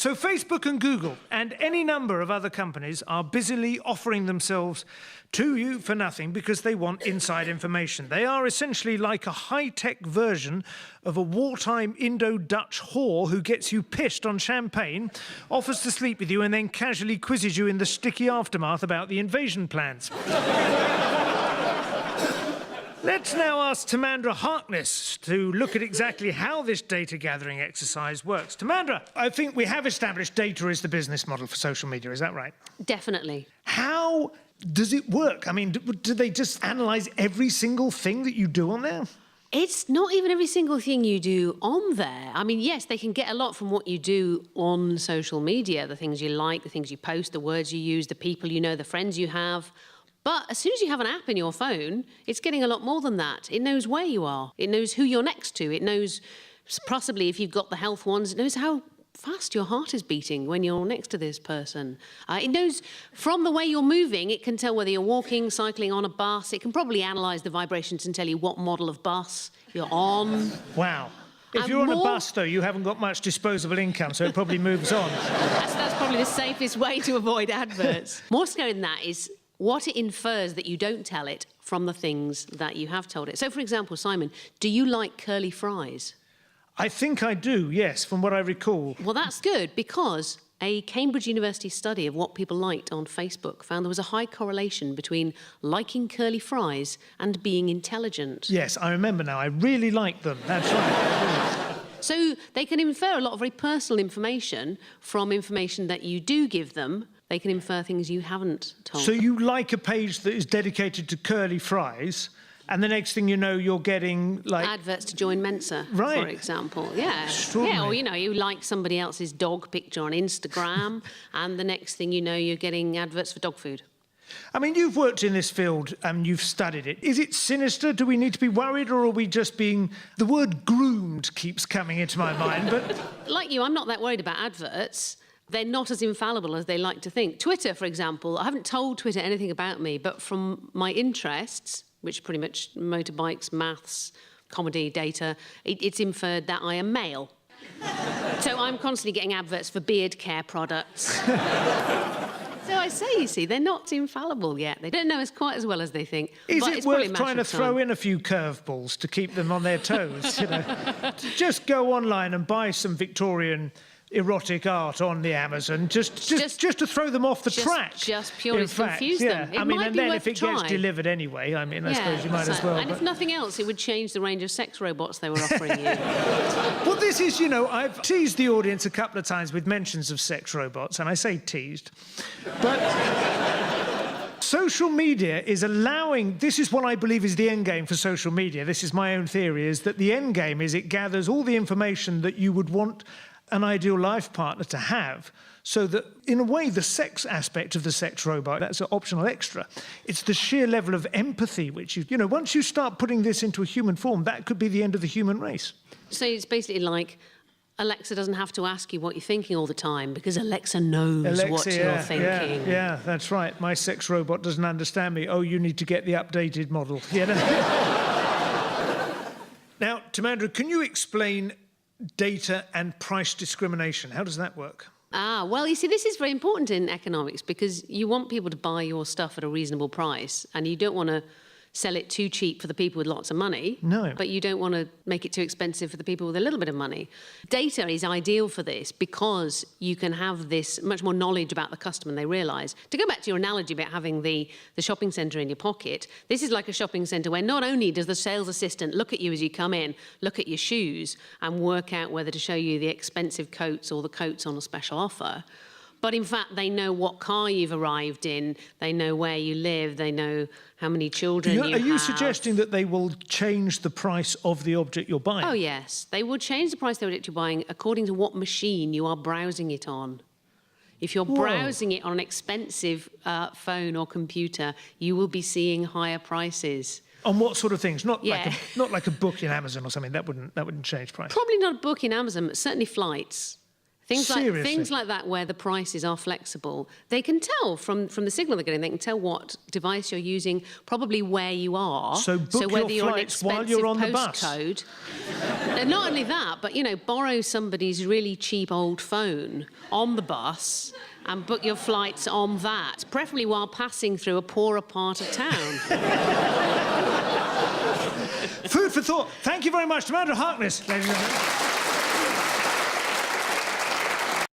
So Facebook and Google and any number of other companies are busily offering themselves to you for nothing because they want inside information. They are essentially like a high-tech version of a wartime Indo-Dutch whore who gets you pissed on champagne, offers to sleep with you, and then casually quizzes you in the sticky aftermath about the invasion plans. Let's now ask Timandra Harkness to look at exactly how this data-gathering exercise works. Timandra, I think we have established data is the business model for social media, is that right? Definitely. How does it work? I mean, do they just analyse every single thing that you do on there? It's not even every single thing you do on there. I mean, yes, they can get a lot from what you do on social media, the things you like, the things you post, the words you use, the people you know, the friends you have. But as soon as you have an app in your phone, it's getting a lot more than that. It knows where you are. It knows who you're next to. It knows, possibly if you've got the health ones, it knows how fast your heart is beating when you're next to this person. It knows from the way you're moving, it can tell whether you're walking, cycling, on a bus. It can probably analyse the vibrations and tell you what model of bus you're on. Wow. If you're on a bus, though, you haven't got much disposable income, so it probably moves on. That's probably the safest way to avoid adverts. More scary than that is what it infers that you don't tell it from the things that you have told it. So, for example, Simon, do you like curly fries? I think I do, yes, from what I recall. Well, that's good, because a Cambridge University study of what people liked on Facebook found there was a high correlation between liking curly fries and being intelligent. Yes, I remember now. I really like them. That's right. So they can infer a lot of very personal information from information that you do give them. They can infer things you haven't told So them. you like a page that is dedicated to curly fries, and the next thing you know, you're getting, like... adverts to join Mensa, right, for example. Yeah. Extraordinary. Yeah, or, you know, you like somebody else's dog picture on Instagram, and the next thing you know, you're getting adverts for dog food. I mean, you've worked in this field and you've studied it. Is it sinister? Do we need to be worried, or are we just being... The word groomed keeps coming into my mind, but... Like you, I'm not that worried about adverts. They're not as infallible as they like to think. Twitter, for example, I haven't told Twitter anything about me, but from my interests, which are pretty much motorbikes, maths, comedy, data, it's inferred that I am male. So I'm constantly getting adverts for beard care products. So I say, you see, they're not infallible yet. They don't know us quite as well as they think. Is it worth trying to throw in a few curveballs to keep them on their toes? You know? Just go online and buy some Victorian erotic art on the Amazon, just to throw them off the track. Just purely to confuse them. I mean, and then if it gets delivered anyway, I mean, I suppose you might as well. And if nothing else, it would change the range of sex robots they were offering you. Well, this is, you know, I've teased the audience a couple of times with mentions of sex robots, and I say teased, but... Social media is allowing... This is what I believe is the end game for social media. This is my own theory, is that the end game is it gathers all the information that you would want an ideal life partner to have, so that, in a way, the sex aspect of the sex robot, that's an optional extra. It's the sheer level of empathy which you know, once you start putting this into a human form, that could be the end of the human race. So it's basically like Alexa doesn't have to ask you what you're thinking all the time, because Alexa knows what you're thinking. Yeah, that's right. My sex robot doesn't understand me. Oh, you need to get the updated model. You know? Now, Timandra, can you explain data and price discrimination? How does that work? Well, you see, this is very important in economics, because you want people to buy your stuff at a reasonable price, and you don't want to sell it too cheap for the people with lots of money. No. But you don't want to make it too expensive for the people with a little bit of money. Data is ideal for this, because you can have this much more knowledge about the customer than they realise. To go back to your analogy about having the shopping centre in your pocket, this is like a shopping centre where not only does the sales assistant look at you as you come in, look at your shoes and work out whether to show you the expensive coats or the coats on a special offer, but in fact, they know what car you've arrived in, they know where you live, they know how many children you have. Are you suggesting that they will change the price of the object you're buying? Oh, yes. They will change the price of the object you're buying according to what machine you are browsing it on. If you're browsing it on an expensive phone or computer, you will be seeing higher prices. On what sort of things? Not like a book in Amazon or something. That wouldn't change price. Probably not a book in Amazon, but certainly flights. Things like that, where the prices are flexible. They can tell from the signal they're getting. They can tell what device you're using, probably where you are. So book whether your you're flights while you're on the bus. Postcode. And not only that, but borrow somebody's really cheap old phone on the bus and book your flights on that, preferably while passing through a poorer part of town. Food for thought. Thank you very much, Timandra Harkness, ladies and gentlemen.